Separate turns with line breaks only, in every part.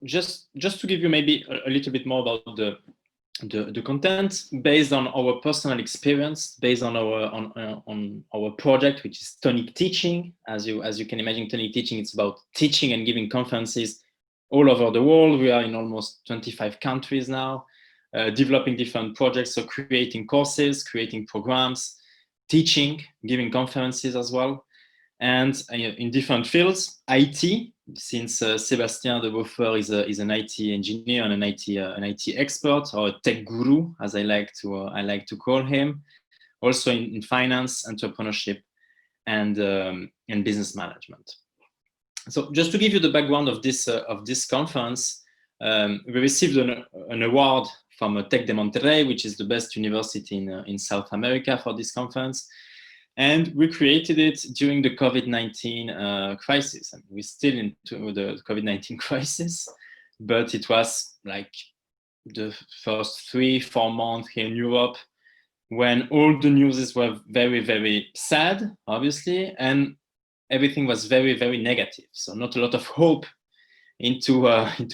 just to give you maybe a little bit more about the content, based on our personal experience, based on our project, which is Tonic Teaching. As you can imagine, Tonic Teaching, it's about teaching and giving conferences all over the world. We are in almost 25 countries now, developing different projects, so creating courses, creating programs, teaching, giving conferences as well, and in different fields. IT, since Sébastien the Beaufort is an IT engineer and an IT expert, or a tech guru, as I like to call him. Also in finance, entrepreneurship, and business management. So just to give you the background of this conference, we received an award from Tec de Monterrey, which is the best university in South America, for this conference. And we created it during the COVID-19 crisis. And we're still into the COVID-19 crisis, but it was like the first 3-4 months here in Europe, when all the news were very, very sad, obviously, and everything was very, very negative. So not a lot of hope into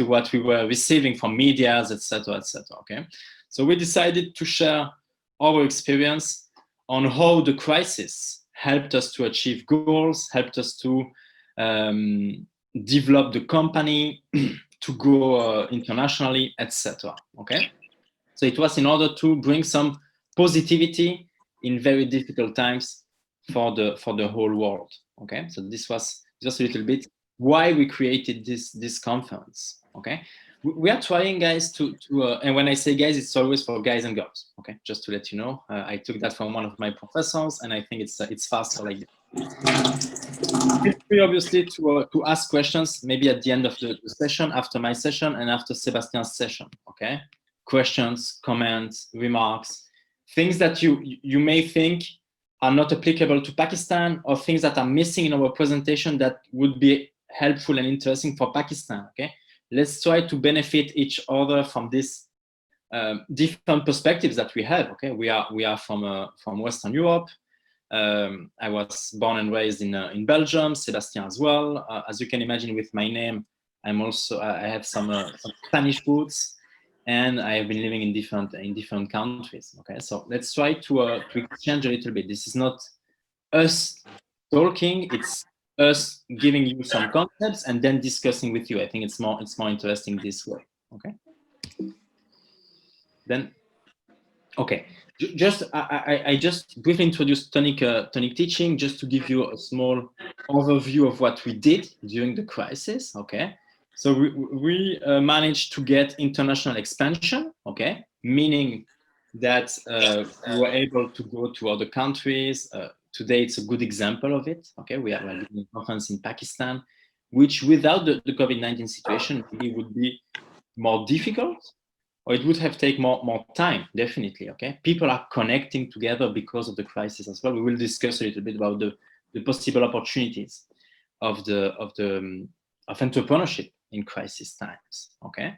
what we were receiving from medias, etc., etc. Okay, so we decided to share our experience on how the crisis helped us to achieve goals, helped us to develop the company, to grow internationally, etc. Okay, so it was in order to bring some positivity in very difficult times for the whole world. Okay, so this was just a little bit why we created this conference. Okay, we are trying, guys, to and when I say guys, it's always for guys and girls. Okay, just to let you know, I took that from one of my professors, and I think it's faster like this. Feel free, obviously, to ask questions, maybe at the end of the session, after my session, and after Sébastien's session. Okay, questions, comments, remarks, things that you may think are not applicable to Pakistan, or things that are missing in our presentation that would be helpful and interesting for Pakistan. Okay, let's try to benefit each other from this different perspectives that we have. Okay, we are from Western Europe. I was born and raised in Belgium. Sébastien as well. As you can imagine, with my name, I have some Spanish roots, and I have been living in different countries. Okay, so let's try to exchange a little bit. This is not us talking; it's us giving you some concepts and then discussing with you. I think it's more interesting this way. Okay. Then, okay. I just briefly introduced Tonic Teaching, just to give you a small overview of what we did during the crisis. Okay, so we managed to get international expansion. Okay, meaning that we were able to go to other countries. Today, it's a good example of it. Okay, we are doing a conference in Pakistan, which without the COVID-19 situation maybe would be more difficult, or it would have taken more time, definitely. Okay, people are connecting together because of the crisis as well. We will discuss a little bit about the possible opportunities of entrepreneurship in crisis times. Okay,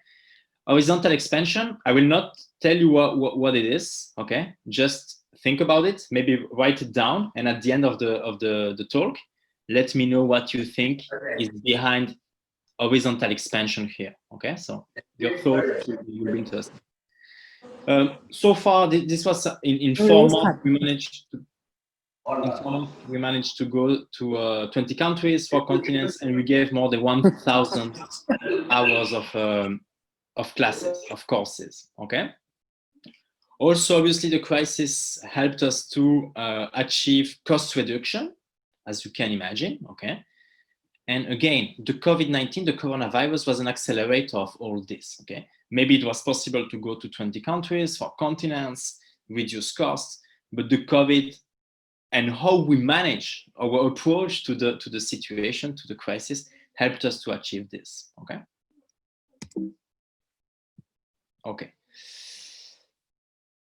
horizontal expansion. I will not tell you what it is. Okay, just think about it. Maybe write it down, and at the end of the talk, let me know what you think is behind horizontal expansion here. Okay, so your thoughts will be interesting. So far, this was in 4 months. We managed to go to 20 countries, 4 continents, and we gave more than 1,000 hours of classes, of courses. Okay. Also, obviously, the crisis helped us to achieve cost reduction, as you can imagine. Okay. And again, the COVID-19, the coronavirus, was an accelerator of all this. Okay, maybe it was possible to go to 20 countries, 4 continents, reduce costs, but the COVID and how we manage our approach to the situation, to the crisis, helped us to achieve this. Okay. Okay.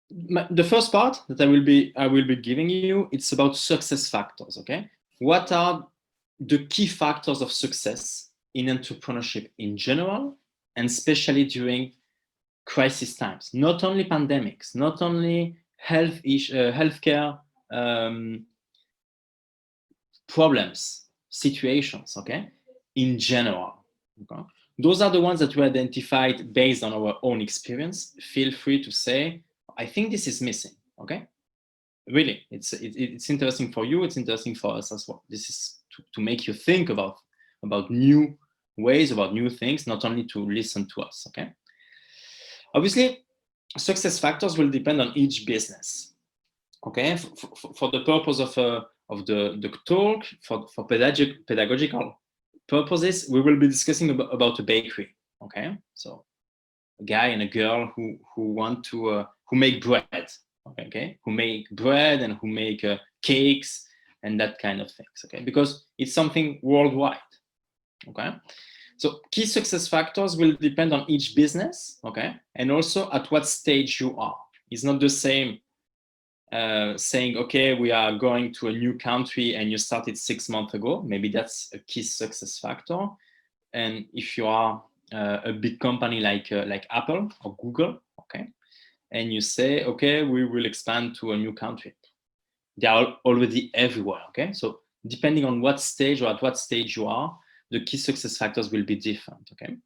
The first part that I will be giving you, it's about success factors. Okay, what are the key factors of success in entrepreneurship in general, and especially during crisis times? Not only pandemics, not only healthcare problems, situations. Okay, in general. Okay? Those are the ones that we identified based on our own experience. Feel free to say, I think this is missing, okay? Really, it's interesting for you, it's interesting for us as well. This is to make you think about new ways, about new things, not only to listen to us, okay? Obviously, success factors will depend on each business, okay? For the purpose of the talk, for pedagogical purposes, we will be discussing about a bakery, okay? So a guy and a girl who want to who make bread, okay? Who make bread and who make cakes and that kind of things, okay? Because it's something worldwide, okay? So key success factors will depend on each business, okay? And also at what stage you are. It's not the same saying, okay, we are going to a new country and you started 6 months ago. Maybe that's a key success factor. And if you are a big company like Apple or Google, okay, and you say, okay, we will expand to a new country. They are already everywhere, okay? So depending on what stage or at what stage you are, the key success factors will be different, okay?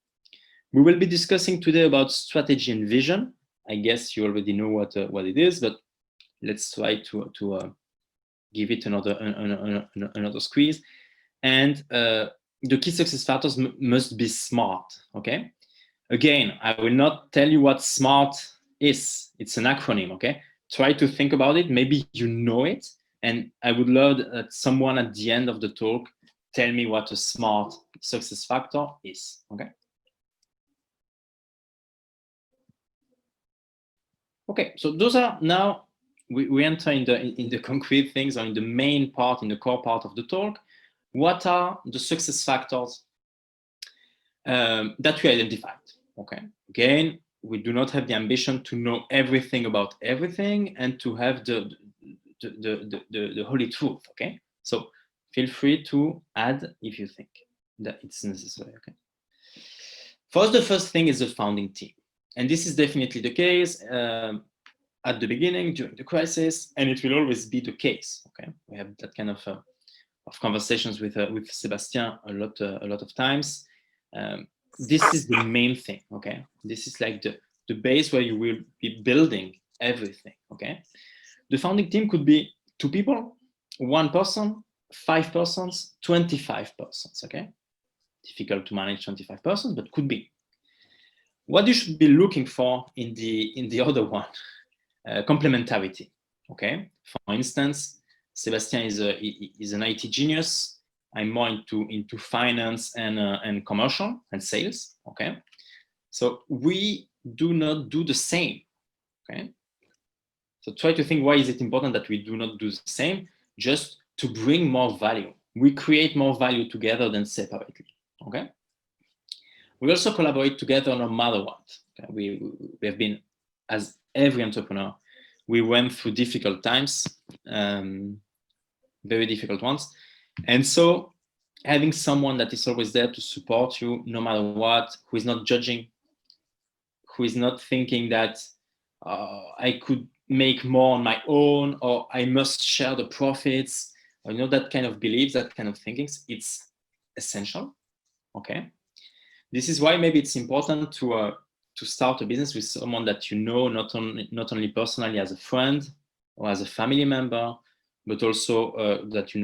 We will be discussing today about strategy and vision. I guess you already know what it is, but let's try to give it another squeeze. And the key success factors must be SMART, okay? Again, I will not tell you what SMART is. It's an acronym, okay? Try to think about it. Maybe you know it. And I would love that someone at the end of the talk tell me what a SMART success factor is, okay? Okay, so those are now, we enter in the concrete things, or in the main part, in the core part of the talk. What are the success factors that we identified, okay? Again, we do not have the ambition to know everything about everything and to have the holy truth, okay? So feel free to add if you think that it's necessary, okay? First, the first thing is the founding team. And this is definitely the case at the beginning, during the crisis, and it will always be the case, okay? We have that kind of conversations with Sébastien a lot of times. This is the main thing, okay? This is like the base where you will be building everything, okay? The founding team could be 2 people, 1 person, 5 persons, 25 persons, okay? Difficult to manage 25 persons, but could be. What you should be looking for in the other one, complementarity, okay? For instance, Sébastien is an IT genius. I'm more into finance and commercial and sales, okay? So we do not do the same, okay? So try to think, why is it important that we do not do the same? Just to bring more value. We create more value together than separately, okay? We also collaborate together no matter what. Okay? We have been, as every entrepreneur, we went through difficult times, very difficult ones. And so having someone that is always there to support you no matter what, who is not judging, who is not thinking that I could make more on my own, or I must share the profits, or that kind of beliefs, that kind of thinking, it's essential, okay? This is why maybe it's important to start a business with someone that you know, not only personally as a friend or as a family member, but also that you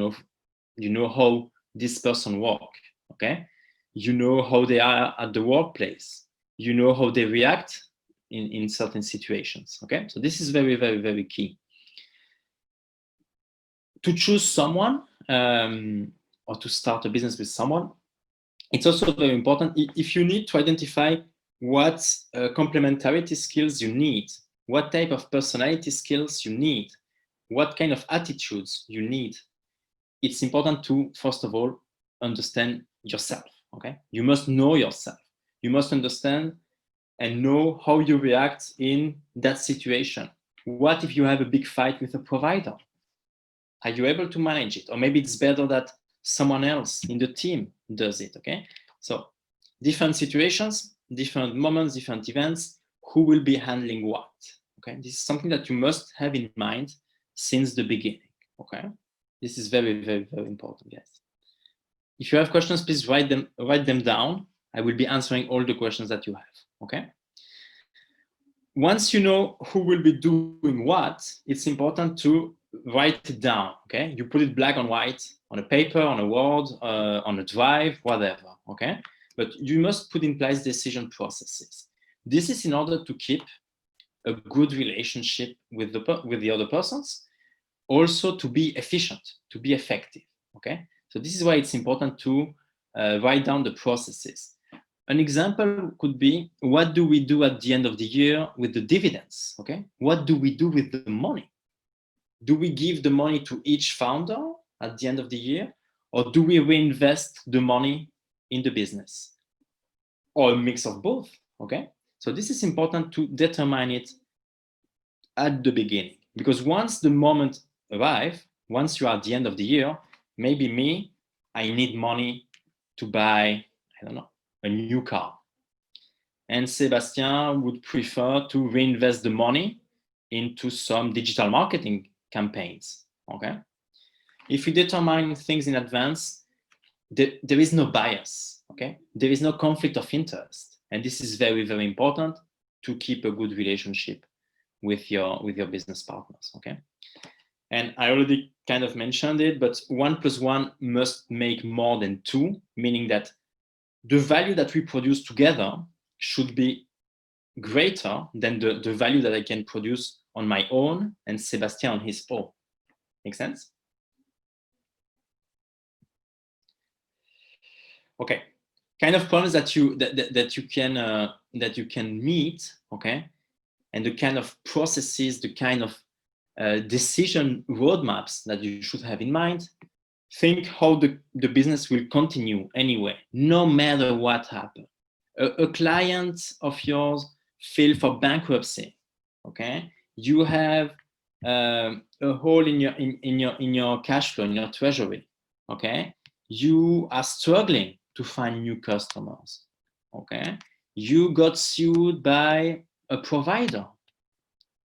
know how this person works, okay? You know how they are at the workplace. You know how they react in certain situations, okay? So this is very, very, very key. To choose someone or to start a business with someone, it's also very important if you need to identify what complementarity skills you need, what type of personality skills you need, what kind of attitudes you need. It's important to, first of all, understand yourself, okay? You must know yourself. You must understand and know how you react in that situation. What if you have a big fight with a provider? Are you able to manage it? Or maybe it's better that someone else in the team does it, okay? So different situations, different moments, different events, who will be handling what, okay? This is something that you must have in mind since the beginning, okay? This is very, very, very important, guys. If you have questions, please write them down. I will be answering all the questions that you have, okay? Once you know who will be doing what, it's important to write it down, okay? You put it black on white, on a paper, on a Word, on a drive, whatever, okay? But you must put in place decision processes. This is in order to keep a good relationship with the other persons, also to be efficient, to be effective, okay? So this is why it's important to write down the processes. An example could be, what do we do at the end of the year with the dividends, okay? What do we do with the money? Do we give the money to each founder at the end of the year, or do we reinvest the money in the business? Or a mix of both, okay? So this is important to determine it at the beginning, because once the moment arrives, once you are at the end of the year, maybe me, I need money to buy, I don't know, a new car. And Sébastien would prefer to reinvest the money into some digital marketing campaigns, okay? If we determine things in advance, there is no bias, okay? There is no conflict of interest. And this is very, very important to keep a good relationship with your business partners, okay? And I already kind of mentioned it, but 1 + 1 must make more than 2, meaning that the value that we produce together should be greater than the value that I can produce on my own and Sébastien on his own. Make sense? Okay, kind of problems that you can meet, okay, and the kind of processes, the kind of decision roadmaps that you should have in mind. Think how the business will continue anyway, no matter what happens. A client of yours filed for bankruptcy, okay? You have a hole in your cash flow, in your treasury, okay? You are struggling to find new customers, okay? You got sued by a provider,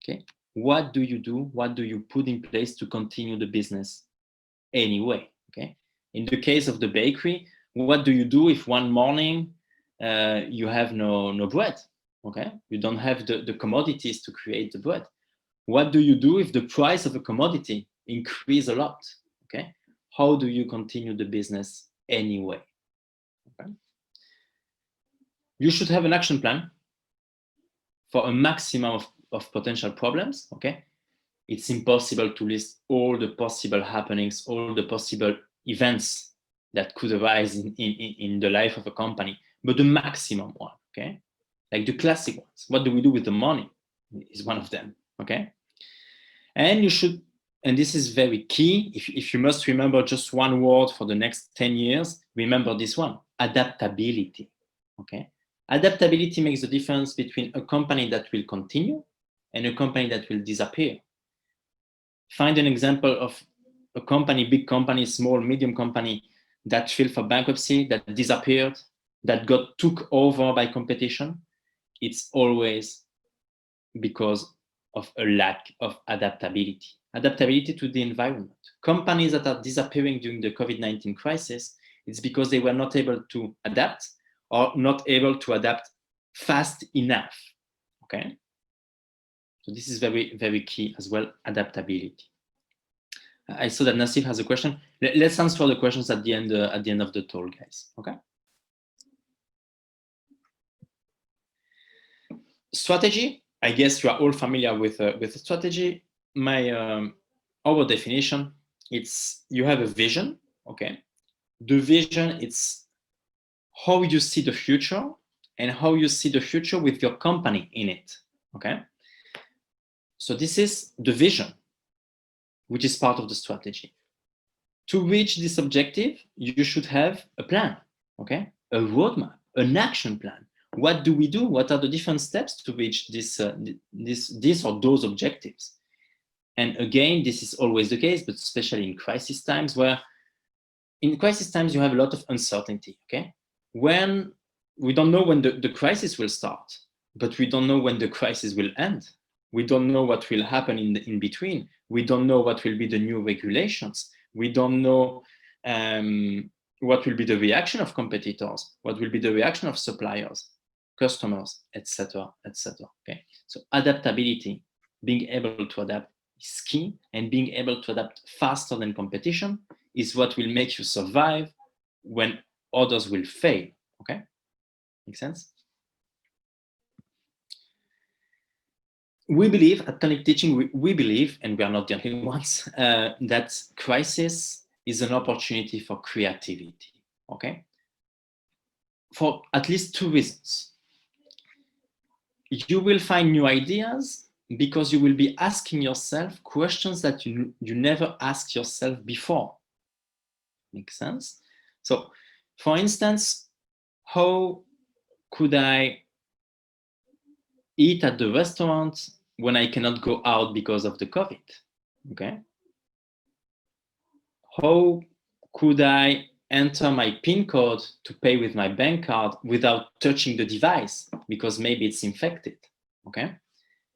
okay? What do you do? What do you put in place to continue the business anyway, okay? In the case of the bakery, what do you do if one morning you have no bread, okay? You don't have the commodities to create the bread. What do you do if the price of a commodity increase a lot, okay? How do you continue the business anyway, okay? You should have an action plan for a maximum of potential problems, okay? It's impossible to list all the possible happenings, all the possible events that could arise in the life of a company, but the maximum one, okay? Like the classic ones. What do we do with the money is one of them, okay? And you should, and this is very key, if you must remember just one word for the next 10 years, remember this one, adaptability, okay? Adaptability makes the difference between a company that will continue and a company that will disappear. Find an example of a company, big company, small, medium company that filed for bankruptcy, that disappeared, that got took over by competition. It's always because of a lack of adaptability. Adaptability to the environment. Companies that are disappearing during the COVID-19 crisis, it's because they were not able to adapt or not able to adapt fast enough, okay? So this is very, very key as well, adaptability. I saw that Nassif has a question. Let's answer the questions at the end of the talk, guys, okay? Strategy, I guess you are all familiar with strategy. Our definition, it's you have a vision, okay? The vision, it's how you see the future and how you see the future with your company in it, okay? So this is the vision, which is part of the strategy. To reach this objective, you should have a plan, okay? A roadmap, an action plan. What do we do? What are the different steps to reach this or those objectives? And again, this is always the case, but especially in crisis times, where in crisis times you have a lot of uncertainty, okay? When we don't know when the crisis will start, but we don't know when the crisis will end. We don't know what will happen in between. We don't know what will be the new regulations. We don't know what will be the reaction of competitors, what will be the reaction of suppliers, customers, etc., etc. Okay, so adaptability, being able to adapt is key, and being able to adapt faster than competition is what will make you survive when others will fail. Okay, make sense? We believe at Tonic Teaching, we believe, and we are not the only ones, that crisis is an opportunity for creativity. Okay, for at least two reasons. You will find new ideas because you will be asking yourself questions that you never asked yourself before. Make sense? So, for instance, how could I eat at the restaurant when I cannot go out because of the COVID? Okay. How could I enter my PIN code to pay with my bank card without touching the device because maybe it's infected? Okay.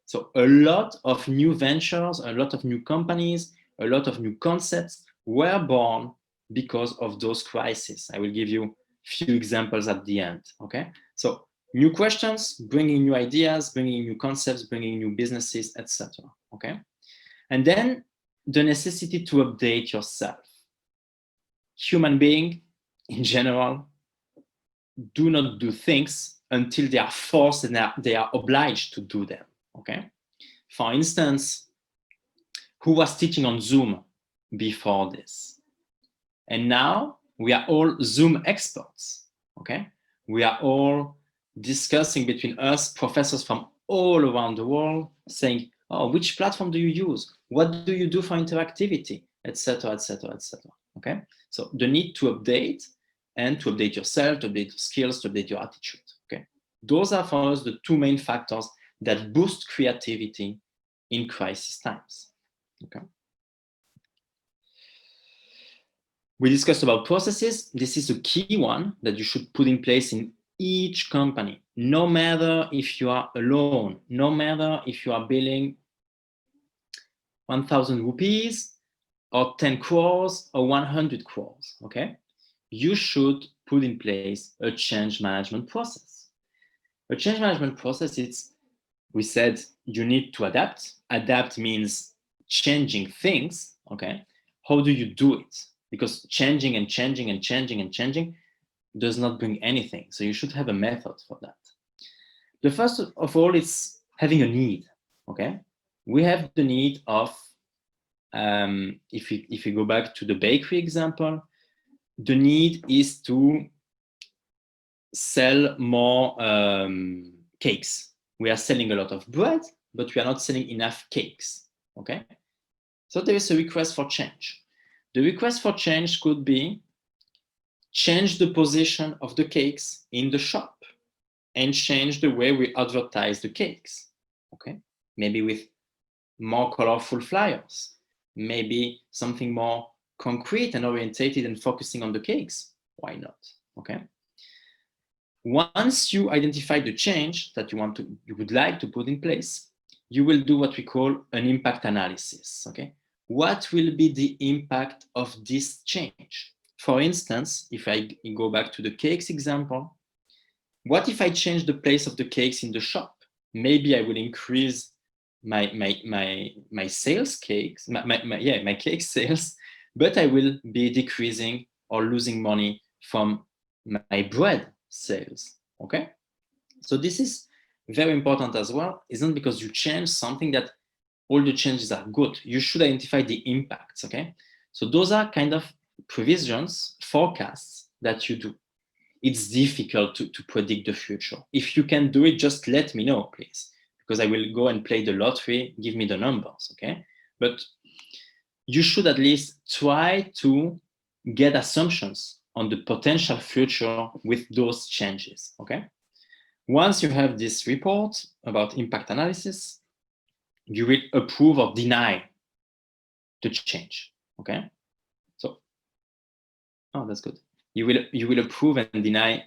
So a lot of new ventures, a lot of new companies, a lot of new concepts were born because of those crises. I will give you a few examples at the end. Okay. So new questions, bringing new ideas, bringing new concepts, bringing new businesses, etc. Okay. And then the necessity to update yourself. Human beings, in general, do not do things until they are forced and they are obliged to do them. Okay. For instance, who was teaching on Zoom before this? And now we are all Zoom experts. Okay. We are all discussing between us, professors from all around the world, saying, oh, which platform do you use? What do you do for interactivity? Etc. Etc. Etc. Okay. So the need to update and to update yourself, to update your skills, to update your attitude. Okay. Those are for us the two main factors that boost creativity in crisis times. Okay. We discussed about processes. This is a key one that you should put in place in each company, no matter if you are alone, no matter if you are billing 1,000 rupees or 10 crores or 100 crores, okay? You should put in place a change management process. A change management process, we said you need to adapt. Adapt means changing things, okay? How do you do it? Because changing and changing and changing and changing does not bring anything. So you should have a method for that. The first of all is having a need, okay? We have the need of, if we go back to the bakery example, the need is to sell more cakes. We are selling a lot of bread, but we are not selling enough cakes, okay? So there is a request for change. The request for change could be change the position of the cakes in the shop and change the way we advertise the cakes, okay? Maybe with more colorful flyers, maybe something more concrete and orientated and focusing on the cakes. Why not, okay? Once you identify the change that you would like to put in place, you will do what we call an impact analysis, okay? What will be the impact of this change? For instance, if I go back to the cakes example, what if I change the place of the cakes in the shop? Maybe I will increase my sales cakes, my cake sales, but I will be decreasing or losing money from my bread sales, okay? So this is very important as well. It's not because you change something that all the changes are good. You should identify the impacts, okay? So those are kind of provisions, forecasts that you do. It's difficult to predict the future. If you can do it, just let me know, please, because I will go and play the lottery, give me the numbers, okay? But you should at least try to get assumptions on the potential future with those changes, okay? Once you have this report about impact analysis, you will approve or deny the change, okay? So, oh, that's good. You will approve and deny.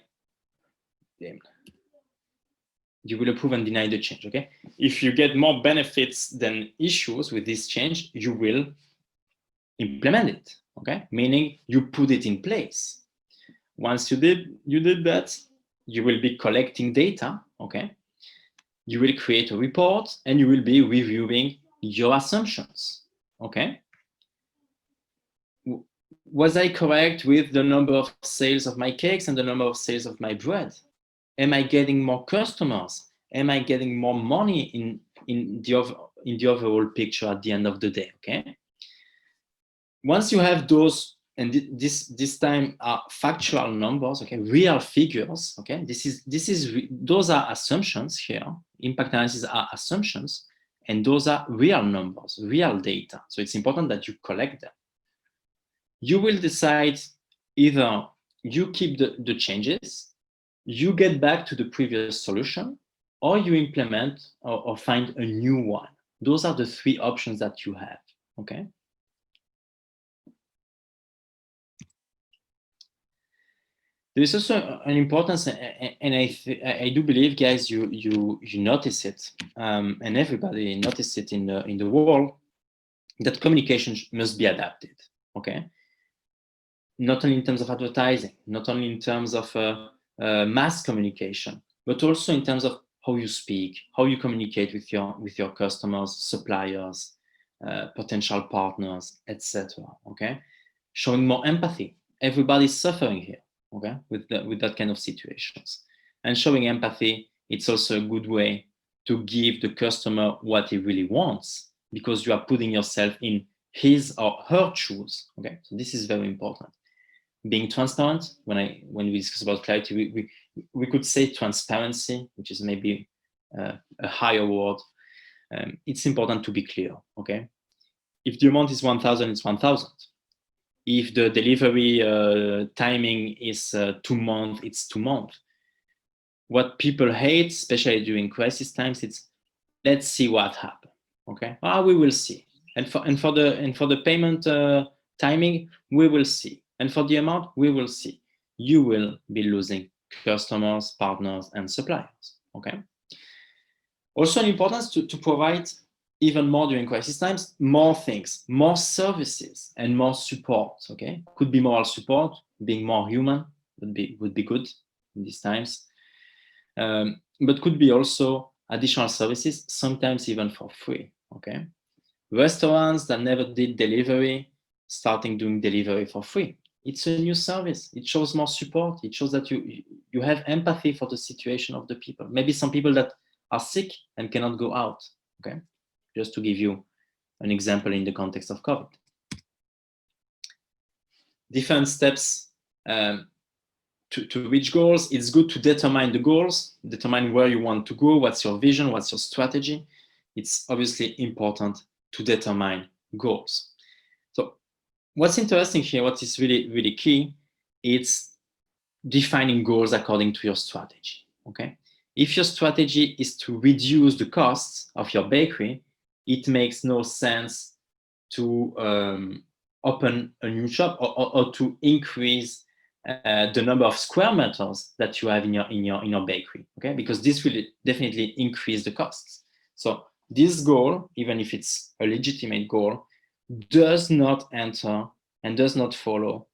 You will approve and deny the change, okay? If you get more benefits than issues with this change, you will implement it, okay? Meaning you put it in place. Once you did that, you will be collecting data, okay? You will create a report and you will be reviewing your assumptions, okay? Was I correct with the number of sales of my cakes and the number of sales of my bread? Am I getting more customers? Am I getting more money in the overall picture at the end of the day, okay? Once you have those, and this time are factual numbers, okay, real figures, okay, those are assumptions here. Impact analysis are assumptions, and those are real numbers, real data. So it's important that you collect them. You will decide either you keep the changes, you get back to the previous solution, or you implement or find a new one. Those are the three options that you have, okay? There is also an importance, and I do believe, guys, you notice it, and everybody notice it in the world, that communication must be adapted, okay? Not only in terms of advertising, not only in terms of mass communication, but also in terms of how you speak, how you communicate with your customers, suppliers, potential partners, etc. Okay, showing more empathy. Everybody's suffering here, okay, with that kind of situations, and showing empathy. It's also a good way to give the customer what he really wants, because you are putting yourself in his or her shoes. Okay, so this is very important. Being transparent. When we discuss about clarity, we could say transparency, which is maybe a higher word. It's important to be clear. Okay, if the amount is 1,000, it's 1,000. If the delivery timing is 2 months, it's 2 months. What people hate, especially during crisis times, it's let's see what happens. Okay, we will see. And for the payment timing, we will see. And for the amount, we will see. You will be losing customers, partners, and suppliers. Okay. Also, an importance to provide even more during crisis times, more things, more services, and more support. Okay, could be moral support, being more human would be good in these times, but could be also additional services, sometimes even for free. Okay, restaurants that never did delivery, starting doing delivery for free. It's a new service. It shows more support. It shows that you have empathy for the situation of the people. Maybe some people that are sick and cannot go out. Okay, just to give you an example in the context of COVID. Different steps to reach goals. It's good to determine the goals, determine where you want to go, what's your vision, what's your strategy. It's obviously important to determine goals. So what's interesting here, what is really, really key, it's defining goals according to your strategy, okay? If your strategy is to reduce the costs of your bakery, it makes no sense to open a new shop or to increase the number of square meters that you have in your bakery, okay? Because this will definitely increase the costs. So this goal, even if it's a legitimate goal, does not enter and does not follow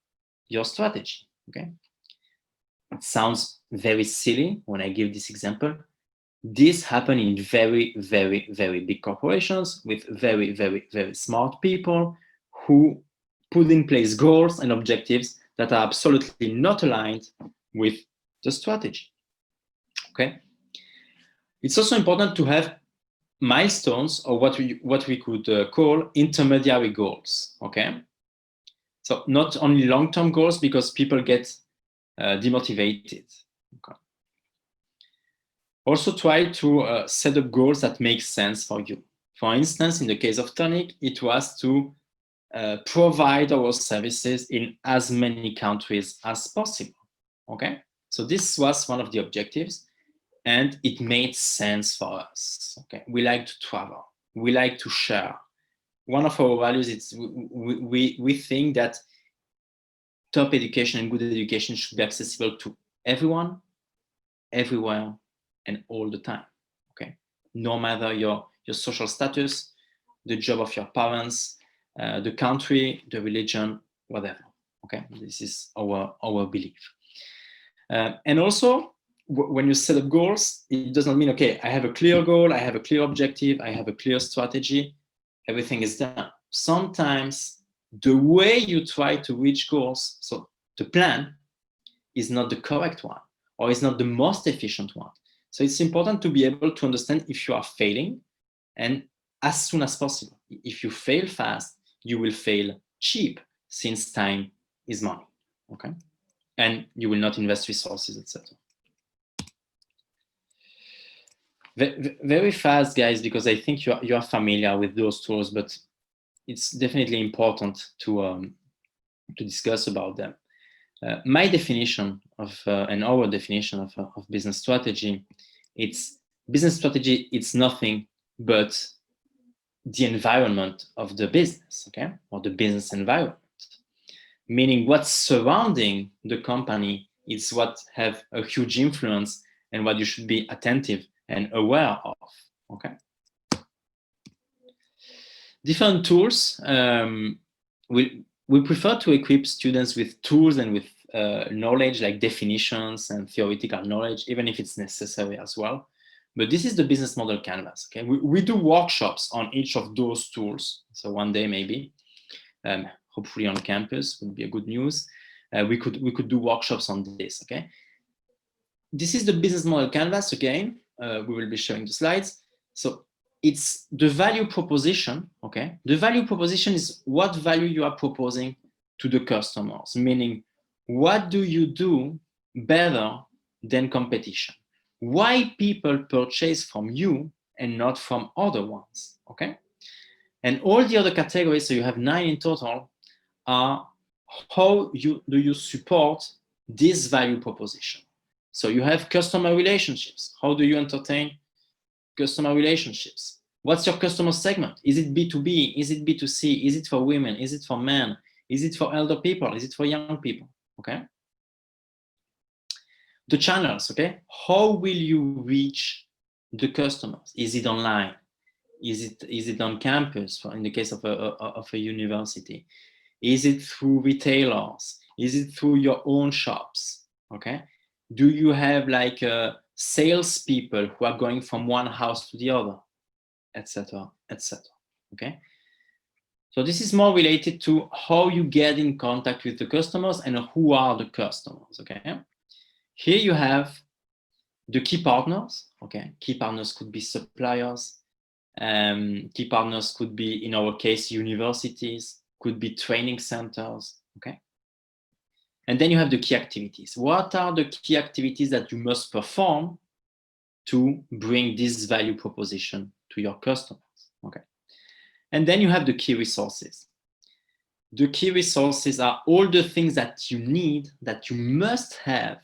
your strategy, okay? It sounds very silly when I give this example. This happens in very, very, very big corporations with very, very, very smart people who put in place goals and objectives that are absolutely not aligned with the strategy, okay? It's also important to have milestones, or what we could call intermediary goals, okay? So not only long-term goals, because people get demotivated. Okay. Also try to set up goals that make sense for you. For instance, in the case of Tonic, it was to provide our services in as many countries as possible, okay? So this was one of the objectives, and it made sense for us, okay? We like to travel, we like to share. One of our values is we think that top education and good education should be accessible to everyone, everywhere, and all the time, okay? No matter your social status, the job of your parents, the country, the religion, whatever, okay? This is our belief. And also, when you set up goals, it does not mean, okay, I have a clear goal, I have a clear objective, I have a clear strategy, everything is done. Sometimes the way you try to reach goals, so the plan, is not the correct one, or is not the most efficient one. So it's important to be able to understand if you are failing, and as soon as possible. If you fail fast, you will fail cheap, since time is money, okay? And you will not invest resources, etc. Very fast, guys, because I think you are familiar with those tools, but it's definitely important to discuss about them. My definition of and our definition of business strategy, it's nothing but the environment of the business, okay, or the business environment. Meaning, what's surrounding the company is what have a huge influence and what you should be attentive and aware of, okay? Different tools. We prefer to equip students with tools and with knowledge, like definitions and theoretical knowledge, even if it's necessary as well. But this is the business model canvas, okay? We do workshops on each of those tools. So one day, maybe, hopefully on campus, would be a good news. We could do workshops on this, okay? This is the business model canvas again. We will be showing the slides. So it's the value proposition, okay? The value proposition is what value you are proposing to the customers, meaning what do you do better than competition? Why people purchase from you and not from other ones, okay? And all the other categories, so you have 9 in total, are how do you support this value proposition? So you have customer relationships. How do you entertain customer relationships? What's your customer segment? Is it B2B? Is it B2C? Is it for women? Is it for men? Is it for elder people? Is it for young people? Okay. The channels, okay? How will you reach the customers? Is it online? Is it on campus, in the case of a university? Is it through retailers? Is it through your own shops? Okay. Do you have like salespeople who are going from one house to the other, etc., etc. Okay. So this is more related to how you get in contact with the customers and who are the customers. Okay. Here you have the key partners. Okay. Key partners could be suppliers. Key partners could be, in our case, universities, could be training centers, okay? And then you have the key activities. What are the key activities that you must perform to bring this value proposition to your customers, okay? And then you have the key resources. The key resources are all the things that you need, that you must have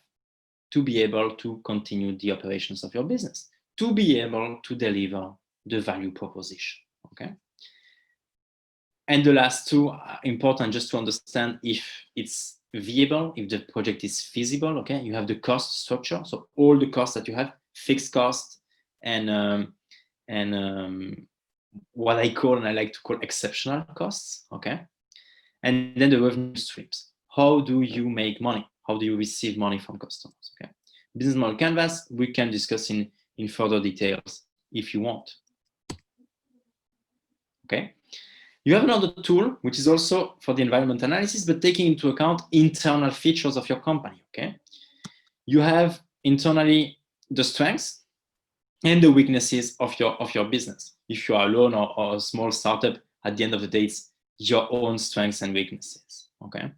to be able to continue the operations of your business, to be able to deliver the value proposition, okay? And the last two are important just to understand if it's viable, if the project is feasible, okay? You have the cost structure, so all the costs that you have, fixed cost and what I call, and I like to call, exceptional costs, okay? And then the revenue streams. How do you make money? How do you receive money from customers, okay? Business model canvas, we can discuss in further details if you want. Okay, you have another tool, which is also for the environment analysis, but taking into account internal features of your company, okay? You have internally the strengths and the weaknesses of your business. If you are alone or a small startup, at the end of the day, it's your own strengths and weaknesses, okay?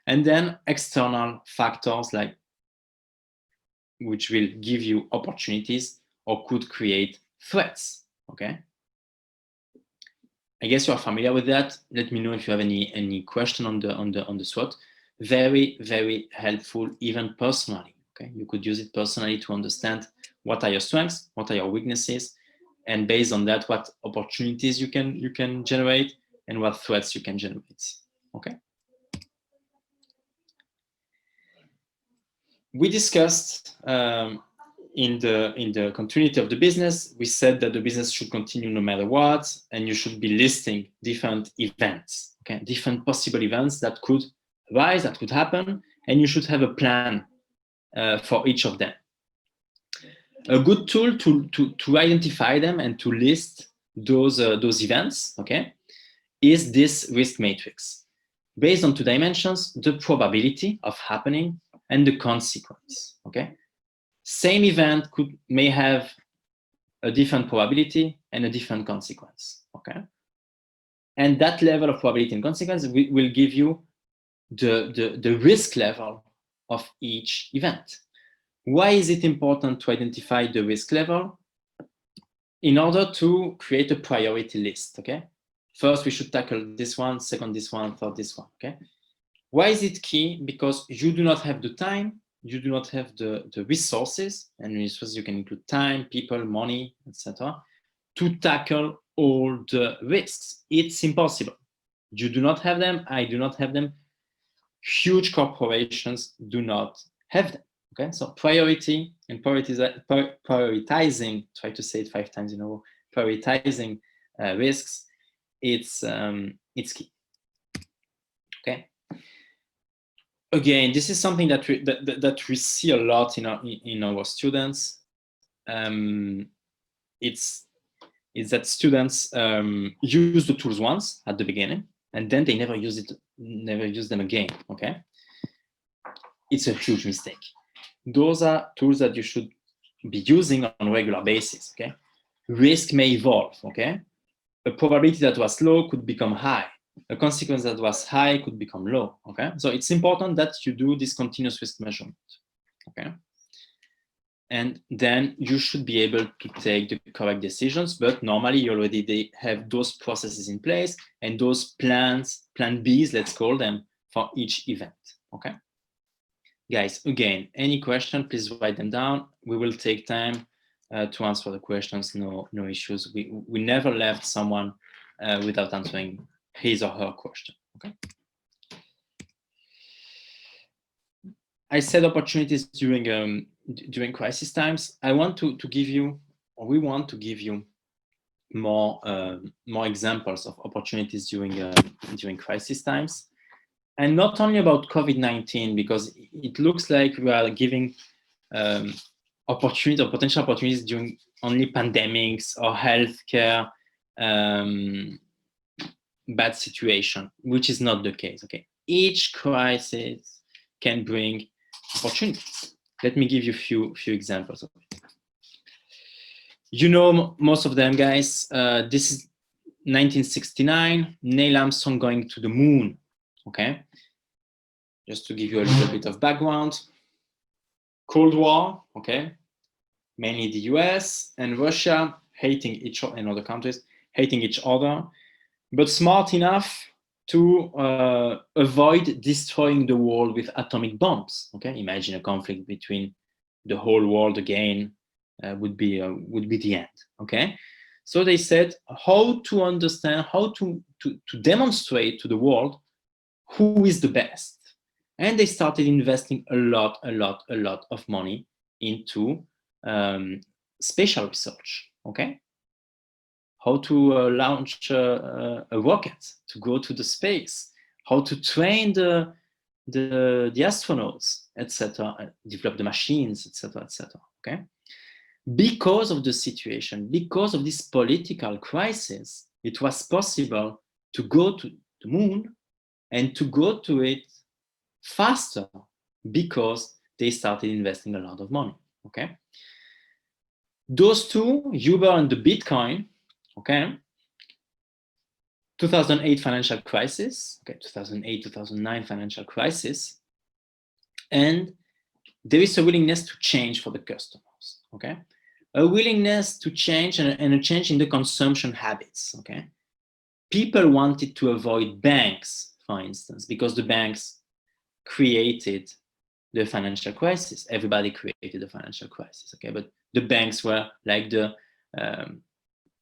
And then external factors, like, which will give you opportunities or could create threats, okay? I guess you are familiar with that. Let me know if you have any question on the SWOT. Very, very helpful, even personally. Okay, you could use it personally to understand what are your strengths, what are your weaknesses, and based on that, what opportunities you can generate and what threats you can generate. Okay. We discussed in the continuity of the business, we said that the business should continue no matter what, and you should be listing different events, okay, different possible events that could arise, that could happen, and you should have a plan for each of them. A good tool to identify them and to list those events, okay, is this risk matrix. Based on 2 dimensions, the probability of happening and the consequence, okay? Same event may have a different probability and a different consequence, okay? And that level of probability and consequence will give you the risk level of each event. Why is it important to identify the risk level? In order to create a priority list, okay? First, we should tackle this one, second this one, third this one, okay? Why is it key? Because you do not have the time, you do not have the resources, and resources you can include time, people, money, etc., to tackle all the risks. It's impossible. You do not have them, I do not have them, huge corporations do not have them. Okay, so priority and prioritizing, try to say it 5 times in a row, prioritizing risks, it's key. Okay. Again, this is something that we see a lot in our students. It's that students use the tools once at the beginning, and then they never use them again. Okay, it's a huge mistake. Those are tools that you should be using on a regular basis, okay? Risk may evolve, okay? A probability that was low could become high. A consequence that was high could become low, okay? So it's important that you do this continuous risk measurement, okay? And then you should be able to take the correct decisions, but normally you already have those processes in place and those plans, plan Bs, let's call them, for each event, okay? Guys, again, any question, please write them down. We will take time to answer the questions, no issues. We never left someone without answering his or her question, okay? I said opportunities during crisis times. I want to give you, or we want to give you more examples of opportunities during crisis times. And not only about COVID-19, because it looks like we are giving opportunities or potential opportunities during only pandemics or healthcare bad situation, which is not the case, okay? Each crisis can bring opportunities. Let me give you a few examples of it. You know most of them, guys. This is 1969, Neil Armstrong going to the moon. Okay, just to give you a little bit of background. Cold War, okay, mainly the US and Russia hating each other, and other countries hating each other, but smart enough to avoid destroying the world with atomic bombs. Okay, imagine a conflict between the whole world again would be the end. Okay, so they said how to understand, how to demonstrate to the world who is the best. And they started investing a lot of money into spatial research, okay? How to launch a rocket to go to the space, how to train the astronauts, etc., develop the machines, etc., okay? Because of the situation, because of this political crisis, it was possible to go to the moon and to go to it faster because they started investing a lot of money, okay? Those two, Uber and the Bitcoin, okay? 2008 financial crisis, okay, 2008, 2009 financial crisis, and there is a willingness to change for the customers, okay? A willingness to change and a change in the consumption habits, okay? People wanted to avoid banks, for instance, because the banks created the financial crisis. Everybody created the financial crisis, okay? But the banks were like the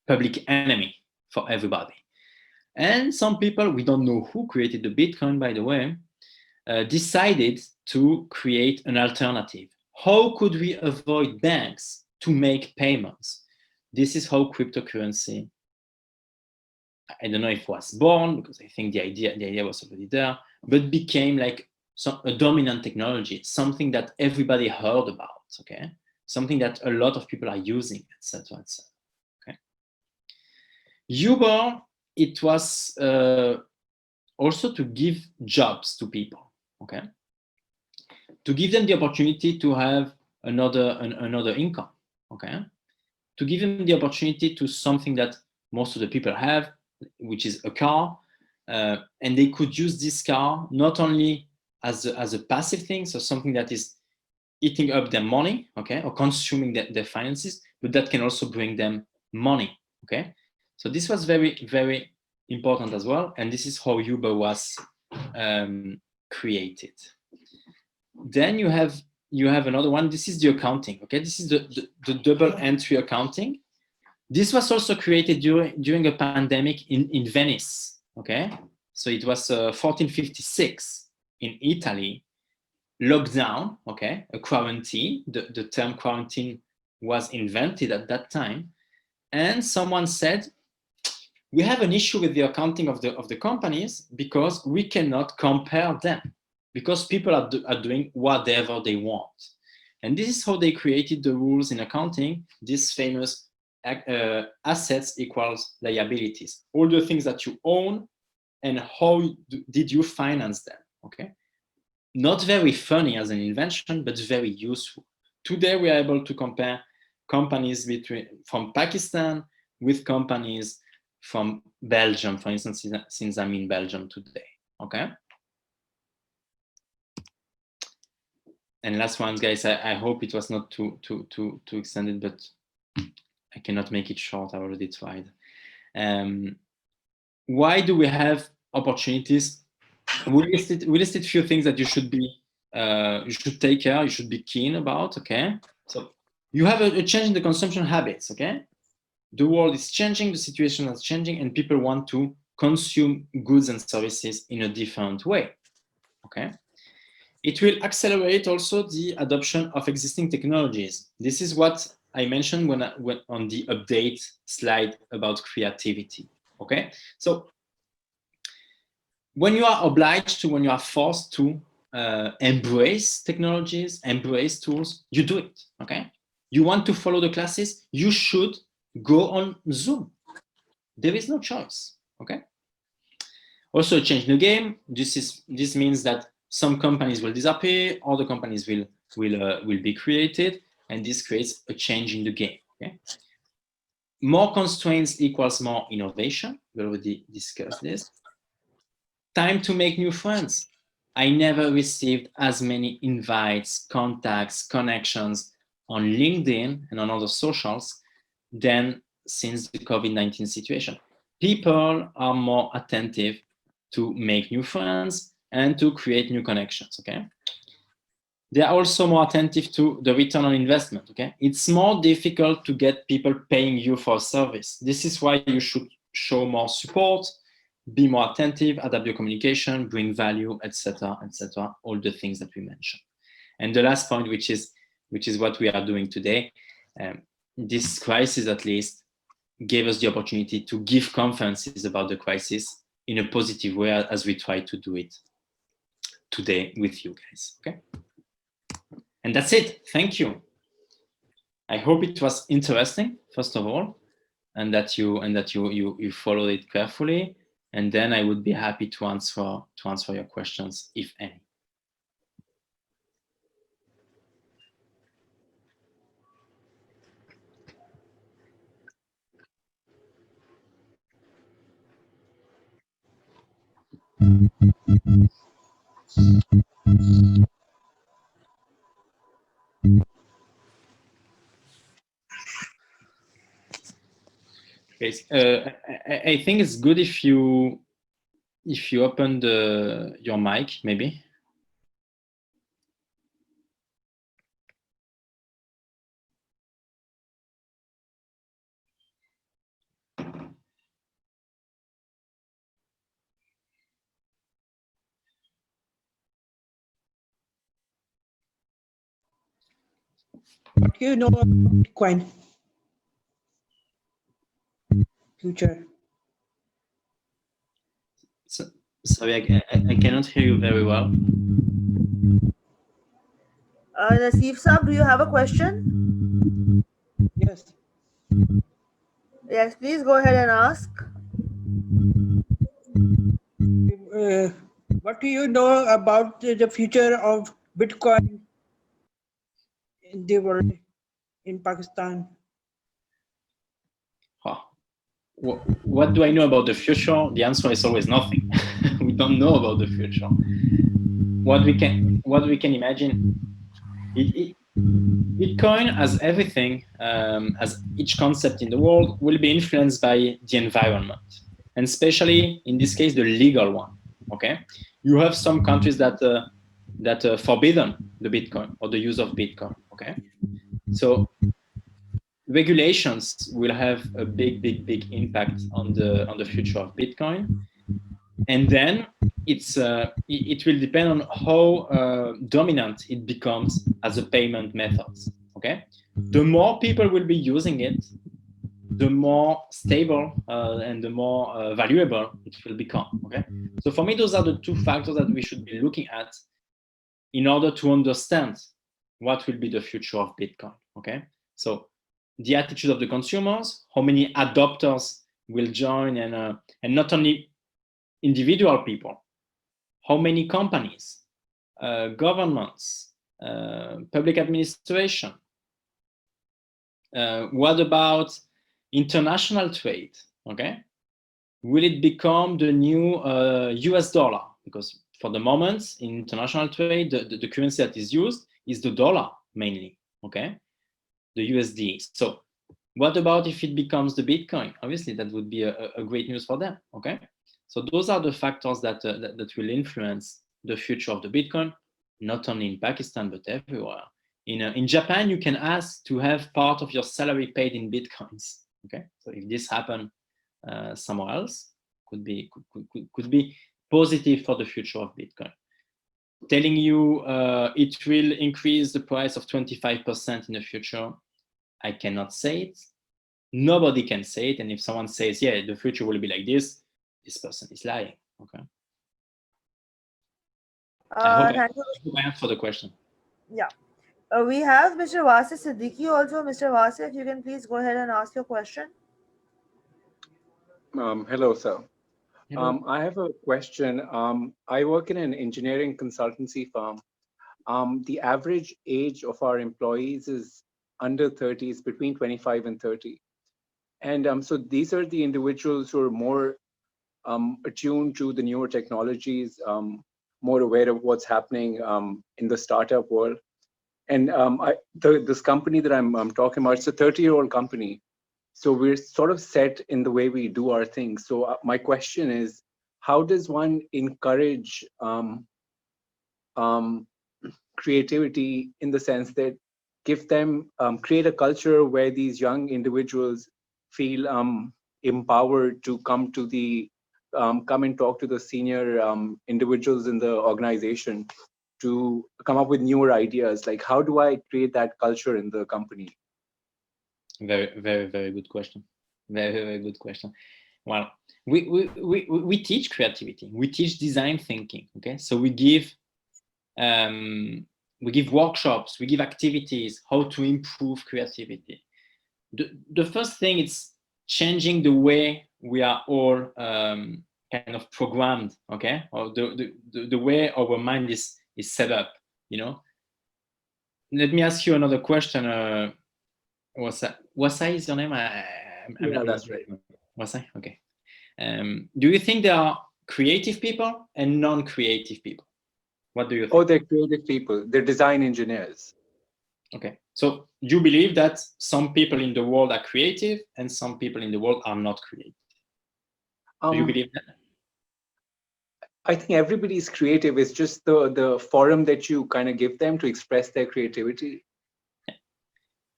public enemy for everybody. And some people, we don't know who created the Bitcoin, by the way, decided to create an alternative. How could we avoid banks to make payments? This is how cryptocurrency, I don't know if it was born, because I think the idea was already there, but became like a dominant technology, something that everybody heard about, okay? Something that a lot of people are using, etc., etc. Okay. Uber, it was also to give jobs to people, okay? To give them the opportunity to have another income, okay? To give them the opportunity to something that most of the people have, which is a car, and they could use this car not only as a passive thing, so something that is eating up their money, okay, or consuming their finances, but that can also bring them money, okay? So this was very, very important as well, and this is how Uber was created. Then you have another one. This is the accounting, okay? This is the double entry accounting. This was also created during a pandemic in Venice, okay? So it was 1456 in Italy, lockdown, okay, a quarantine. The term quarantine was invented at that time. And someone said, we have an issue with the accounting of the companies because we cannot compare them, because people are doing whatever they want. And this is how they created the rules in accounting, this famous assets equals liabilities, all the things that you own and how did you finance them, okay? Not very funny as an invention, but very useful. Today, we are able to compare companies from Pakistan with companies from Belgium, for instance, since I'm in Belgium today, okay? And last one, guys, I hope it was not too extended, but I cannot make it short. I already tried. Why do we have opportunities? We listed a few things that you should be, you should take care, you should be keen about, okay? So you have a change in the consumption habits, okay? The world is changing, the situation is changing, and people want to consume goods and services in a different way, okay? It will accelerate also the adoption of existing technologies. This is what I mentioned when on the update slide about creativity, okay? So when you are obliged to, when you are forced to embrace technologies, embrace tools, you do it, okay? You want to follow the classes, you should go on Zoom. There is no choice, okay? Also change the game. This means that some companies will disappear, other companies will be created, and this creates a change in the game, okay? More constraints equals more innovation. We already discussed this. Time to make new friends. I never received as many invites, contacts, connections on LinkedIn and on other socials than since the COVID-19 situation. People are more attentive to make new friends and to create new connections, okay? They are also more attentive to the return on investment, okay? It's more difficult to get people paying you for a service. This is why you should show more support, be more attentive, adapt your communication, bring value, etc., all the things that we mentioned. And the last point, which is what we are doing today, this crisis at least gave us the opportunity to give conferences about the crisis in a positive way, as we try to do it today with you guys, okay? And that's it, thank you. I hope it was interesting, first of all, and that you followed it carefully. And then I would be happy to answer your questions, if any. Okay, I think it's good if you open your mic, maybe.
You know Bitcoin future.
So, sorry, I cannot hear you very well.
Naseef Saab, do you have a question?
Yes.
Yes, please go ahead and ask.
What do you know about the future of Bitcoin in the world, in Pakistan?
Huh. What do I know about the future? The answer is always nothing. We don't know about the future. What we can imagine, Bitcoin, as everything, as each concept in the world, will be influenced by the environment, and especially in this case, the legal one. Okay, you have some countries that forbidden the Bitcoin or the use of Bitcoin. Okay, so regulations will have a big impact on the future of Bitcoin, and then it will depend on how dominant it becomes as a payment method. Okay, the more people will be using it, the more stable and the more valuable it will become. Okay, so for me, those are the two factors that we should be looking at in order to understand what will be the future of Bitcoin. Okay, so the attitude of the consumers, how many adopters will join, and not only individual people, how many companies, governments, public administration. What about international trade? Okay, will it become the new US dollar? Because for the moment in international trade, the currency that is used is the dollar mainly. Okay, the USD. So what about if it becomes the Bitcoin? Obviously, that would be a great news for them. Okay, so those are the factors that will influence the future of the Bitcoin, not only in Pakistan but everywhere. In Japan, you can ask to have part of your salary paid in Bitcoins. Okay, so if this happen somewhere else, could be positive for the future of Bitcoin. Telling you it will increase the price of 25% in the future, I cannot say it. Nobody can say it. And if someone says, yeah, the future will be like this person is lying. Okay. I hope I answered the question.
Yeah. We have Mr. Wasi Siddiqui also. Mr. Wasi, if you can please go ahead and ask your question.
Hello, sir.
Hello.
I have a question. I work in an engineering consultancy firm. The average age of our employees is under 30, it's between 25 and 30. And so these are the individuals who are more attuned to the newer technologies, more aware of what's happening in the startup world. And this company that I'm talking about, it's a 30-year-old company. So we're sort of set in the way we do our things. So my question is, how does one encourage creativity in the sense that give them, create a culture where these young individuals feel empowered to come and talk to the senior individuals in the organization to come up with newer ideas? Like, how do I create that culture in the company?
Very good question. Very good question. Well, we teach creativity. We teach design thinking. Okay, so we give workshops, we give activities, how to improve creativity. The first thing is changing the way we are all kind of programmed. Okay, or the way our mind is set up. You know. Let me ask you another question. Wasai is your name?
Yeah, that's right.
Wasai? Okay. Do you think there are creative people and non-creative people? What do you think?
Oh, they're creative people. They're design engineers.
Okay. So you believe that some people in the world are creative and some people in the world are not creative? Do you believe that?
I think everybody's creative. It's just the forum that you kind of give them to express their creativity.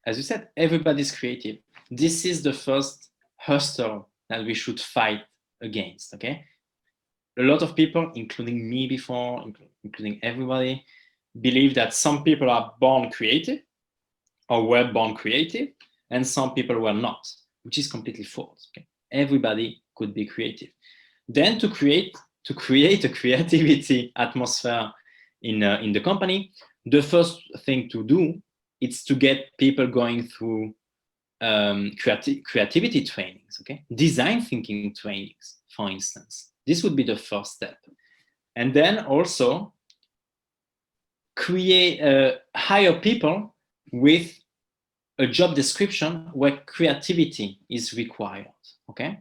As you said, everybody's creative. This is the first hustle that we should fight against, okay? A lot of people, including me before, including everybody, believe that some people are born creative or were born creative, and some people were not, which is completely false. Okay? Everybody could be creative. Then to create a creativity atmosphere in the company, the first thing to do is to get people going through creativity trainings, okay? Design thinking trainings, for instance. This would be the first step. And then also hire people with a job description where creativity is required, okay?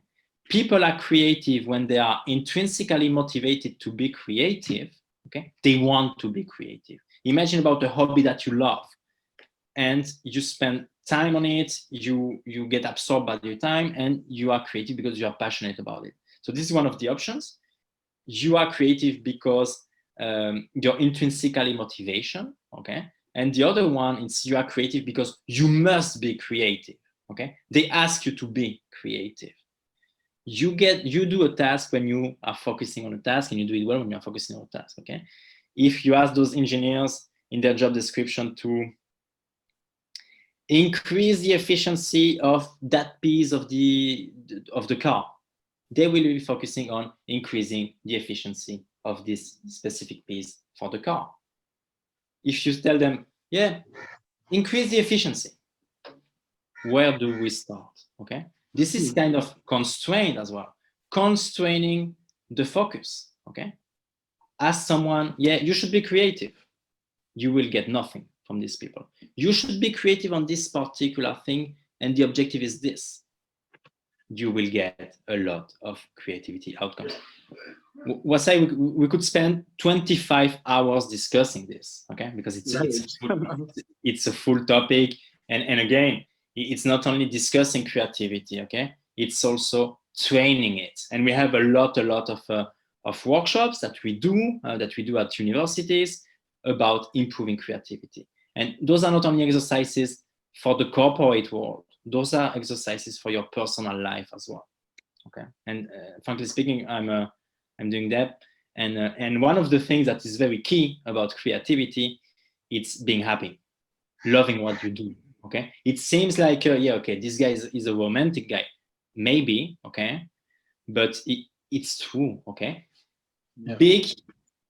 People are creative when they are intrinsically motivated to be creative, okay? They want to be creative. Imagine about a hobby that you love and you spend time on it, you get absorbed by your time and you are creative because you are passionate about it. So this is one of the options. You are creative because your intrinsically motivation, okay? And the other one is you are creative because you must be creative, okay? They ask you to be creative. You do a task when you are focusing on a task, and you do it well when you are focusing on a task, okay? If you ask those engineers in their job description to increase the efficiency of that piece of the car, they will be focusing on increasing the efficiency of this specific piece for the car. If you tell them, yeah, increase the efficiency, where do we start? Okay, this is kind of constraint as well, constraining the focus. Okay, ask someone, yeah, you should be creative. You will get nothing from these people. You should be creative on this particular thing, and the objective is this. You will get a lot of creativity outcomes. We could spend 25 hours discussing this, okay? Because it's a full topic. And again, it's not only discussing creativity, okay? It's also training it. And we have a lot of workshops that we do at universities about improving creativity. And those are not only exercises for the corporate world, those are exercises for your personal life as well. Okay, and frankly speaking, I'm doing that, and one of the things that is very key about creativity, it's being happy, loving what you do. Okay, it seems like yeah, okay, this guy is a romantic guy, maybe, okay, but it's true. Okay, yeah. Big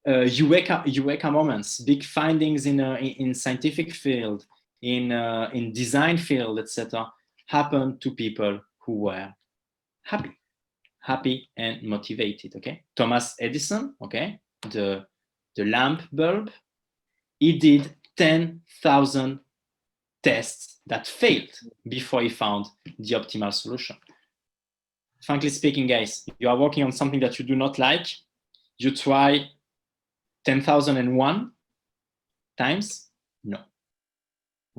eureka moments, big findings in scientific field, in design field, etc., happen to people who were happy and motivated. Okay, Thomas Edison, okay, the lamp bulb, he did 10,000 tests that failed before he found the optimal solution. Frankly speaking, guys, you are working on something that you do not like, you try 10,001 times, no.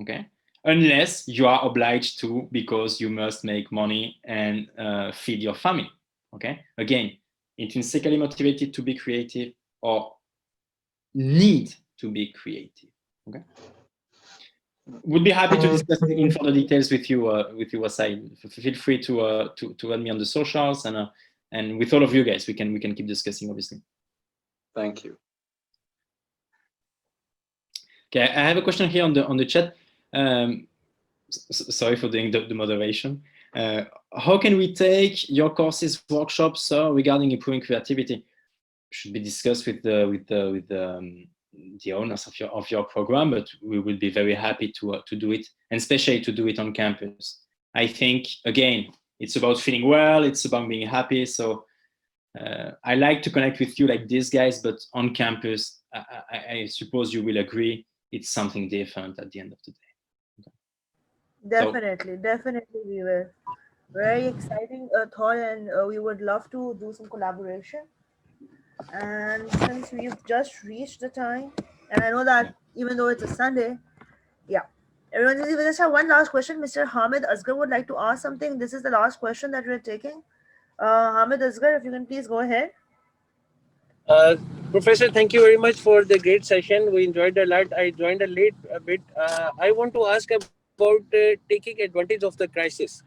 Okay, unless you are obliged to, because you must make money and feed your family. Okay, again, intrinsically motivated to be creative or need to be creative. Okay, would be happy to discuss in further details with you, Wasai. Feel free to add me on the socials, and with all of you guys, we can keep discussing, obviously.
Thank you.
Okay, I have a question here on the chat. Sorry for doing the moderation. How can we take your courses, workshops regarding improving creativity? Should be discussed with the owners of your program, but we will be very happy to do it, and especially to do it on campus. I think again, it's about feeling well, it's about being happy. So I like to connect with you like these guys, but on campus, I suppose you will agree, it's something different at the end of the day.
Definitely we will. Very exciting thought, and we would love to do some collaboration. And since we've just reached the time, and I know that even though it's a Sunday, yeah. Everyone, we just have one last question. Mr. Hamid Asghar would like to ask something. This is the last question that we're taking. Hamid Asghar, if you can please go ahead.
Professor, thank you very much for the great session. We enjoyed a lot. I joined a bit. I want to ask about taking advantage of the crisis.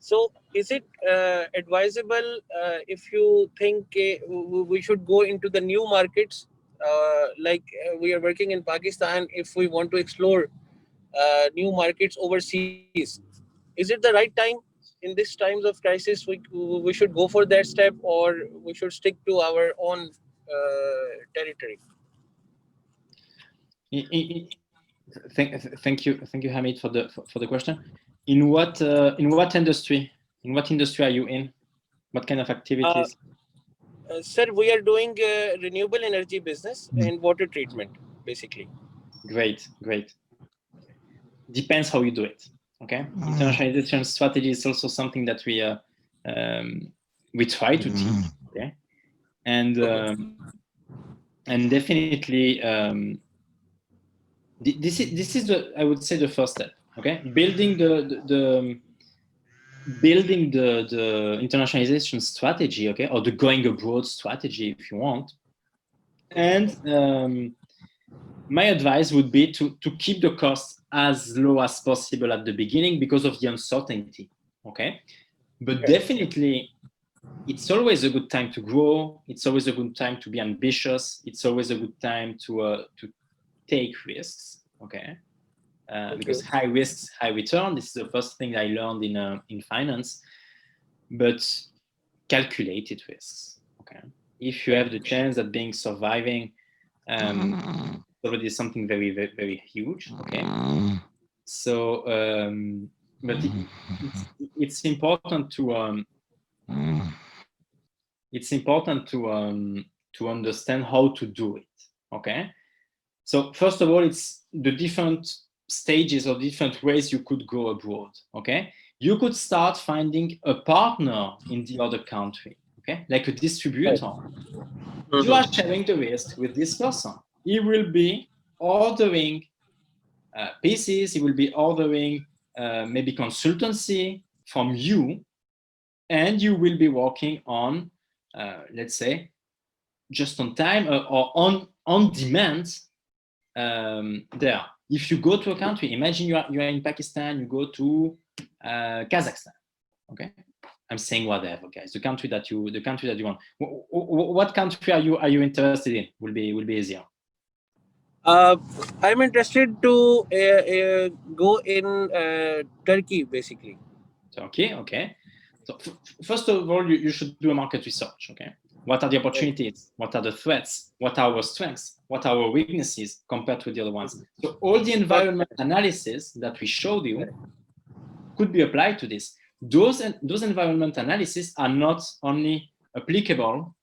So, is it advisable if you think we should go into the new markets, like we are working in Pakistan, if we want to explore new markets overseas? Is it the right time in these times of crisis? We should go for that step, or we should stick to our own territory?
Thank you, Hamid, for the question. In what industry are you in? What kind of activities?
Sir, we are doing renewable energy business and water treatment, basically.
Great. Depends how you do it. Okay, internationalization strategy is also something that we try to teach. Okay, and definitely this is the, I would say, the first step. Okay, building the internationalization strategy. Okay, or the going abroad strategy, if you want. And my advice would be to keep the costs as low as possible at the beginning because of the uncertainty. Okay, but definitely it's always a good time to grow. It's always a good time to be ambitious. It's always a good time to take risks. Okay, because high risks, high return. This is the first thing I learned in finance. But calculated risks. Okay, if you have the chance at being surviving, already something very, very, very huge. Okay, so but it's important to understand how to do it. Okay, so first of all, it's the different stages or different ways you could go abroad. Okay, you could start finding a partner in the other country. Okay, like a distributor. You are sharing the risk with this person. He will be ordering pieces. He will be ordering maybe consultancy from you, and you will be working on, let's say, just on time or on demand there. If you go to a country, imagine you are in Pakistan, you go to Kazakhstan. Okay, I'm saying whatever, guys. The country that you want. What country are you interested in? Will be easier.
I'm interested to go in Turkey, basically.
Turkey, okay. So first of all, you should do a market research. Okay, what are the opportunities? What are the threats? What are our strengths? What are our weaknesses compared to the other ones? So all the environment analysis that we showed you could be applied to this. Those environment analysis are not only applicable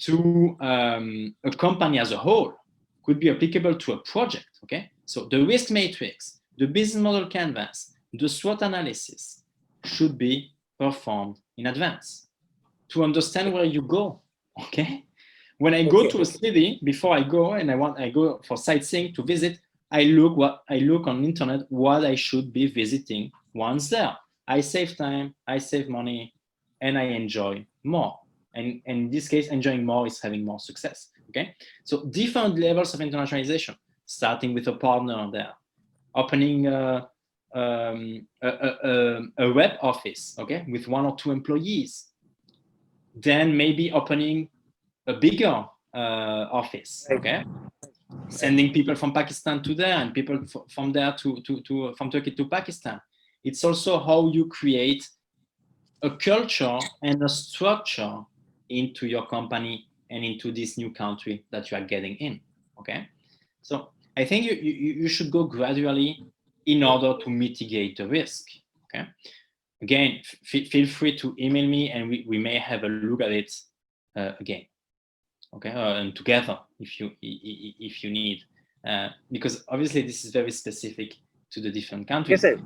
to a company as a whole, could be applicable to a project. Okay, so the risk matrix, the business model canvas, the SWOT analysis should be performed in advance to understand where you go. Okay, when I go to a city, before I go and I go for sightseeing to visit, I look on the internet what I should be visiting once there. I save time, I save money, and I enjoy more. And in this case, enjoying more is having more success. Okay, so different levels of internationalization, starting with a partner there, opening a web office, okay, with 1 or 2 employees, then maybe opening a bigger office, okay, sending people from Pakistan to there and people from there from Turkey to Pakistan. It's also how you create a culture and a structure into your company and into this new country that you are getting in. Okay, so I think you should go gradually in order to mitigate the risk. Okay, again, feel free to email me and we may have a look at it again. Okay, and together if you need, because obviously this is very specific to the different countries.
Yes, sir.